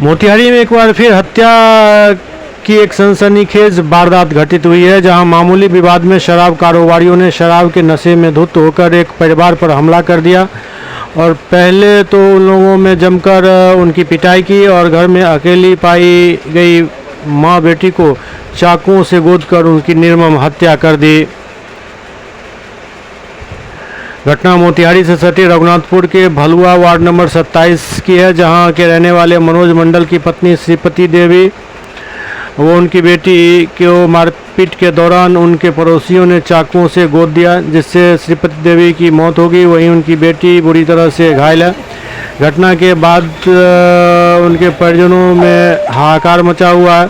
मोतिहारी में एक बार फिर हत्या की एक सनसनीखेज वारदात घटित हुई है, जहां मामूली विवाद में शराब कारोबारियों ने शराब के नशे में धुत होकर एक परिवार पर हमला कर दिया और पहले तो उन लोगों में जमकर उनकी पिटाई की और घर में अकेली पाई गई मां बेटी को चाकुओं से गोदकर उनकी निर्मम हत्या कर दी। घटना मोतिहारी से सटे रघुनाथपुर के भलुआ वार्ड नंबर 27 की है, जहां के रहने वाले मनोज मंडल की पत्नी श्रीपति देवी वो उनकी बेटी को मारपीट के दौरान उनके पड़ोसियों ने चाकुओं से गोद दिया, जिससे श्रीपति देवी की मौत हो गई। वहीं उनकी बेटी बुरी तरह से घायल है। घटना के बाद उनके परिजनों में हाहाकार मचा हुआ है।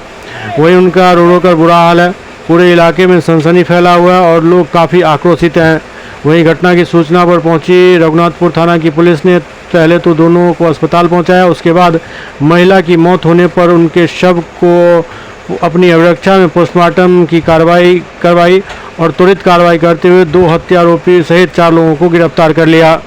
वहीं उनका रो रो कर बुरा हाल है। पूरे इलाके में सनसनी फैला हुआ है और लोग काफ़ी आक्रोशित हैं। वहीं घटना की सूचना पर पहुंची रघुनाथपुर थाना की पुलिस ने पहले तो दोनों को अस्पताल पहुंचाया। उसके बाद महिला की मौत होने पर उनके शव को अपनी अभिरक्षा में पोस्टमार्टम की कार्रवाई करवाई और त्वरित कार्रवाई करते हुए 2 हत्या आरोपी सहित 4 लोगों को गिरफ्तार कर लिया।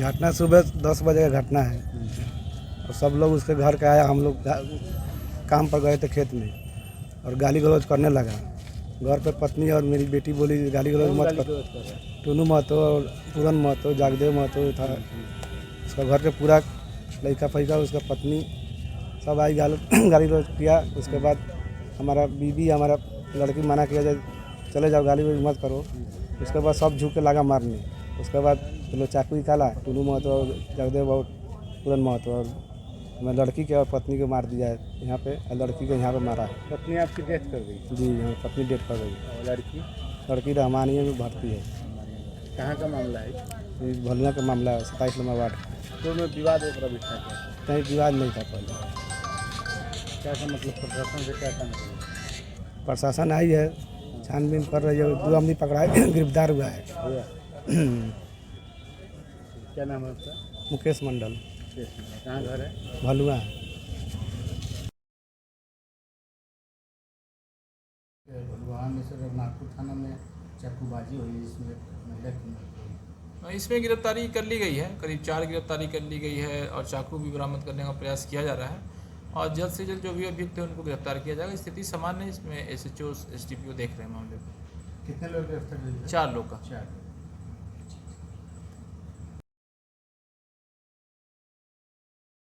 घटना सुबह 10 बजे का घटना है और सब लोग उसके घर के आया। हम लोग काम पर गए थे खेत में और गाली गलौज करने लगा। घर पे पत्नी और मेरी बेटी बोली गाली गलौज मत कर, टूनू महतो और पूरन महतो जागदेव महतो था। उसका घर के पूरा लड़का फैका उसका पत्नी सब आई गाली गलौज किया। उसके बाद हमारा बीबी हमारा लड़की मना किया जाए चले जाओ गाली गलौज मत करो। उसके बाद सब झुक के लगा मारने। उसके बाद लोग चाकू निकाला, टूनू महतो और जगदेव और पूरन महतो और मैं लड़की के और पत्नी को मार दिया है यहाँ पे और लड़की को यहाँ पे मारा है। पत्नी आपकी डेथ कर गई? जी हाँ, पत्नी डेथ कर गई। और लड़की रहमानिया में भर्ती है। कहाँ का मामला है? ये भलुआ का मामला है, 27 नंबर वार्ड। तो में विवाद एक था? कहीं विवाद नहीं था पहले। क्या सा मतलब प्रशासन से क्या कहना चाहिए? प्रशासन आई है, छानबीन कर रही है। 2 आदमी पकड़ा है, गिरफ्तार हुआ है। क्या नाम है उसका? मुकेश मंडल। कहाँ घर है? भलुआ। भलुआ में से रघुनाथपुर थाना में चाकूबाजी हुई, इसमें महिला की इसमें गिरफ्तारी कर ली गई है। करीब 4 गिरफ्तारी कर ली गई है और चाकू भी बरामद करने का प्रयास किया जा रहा है और जल्द से जल्द जो भी अभियुक्त है उनको गिरफ्तार किया जाएगा। स्थिति सामान्य है। इसमें SHO SDPO देख रहे हैं मामले को। कितने लोग गिरफ्तार? 4 लोग का। 4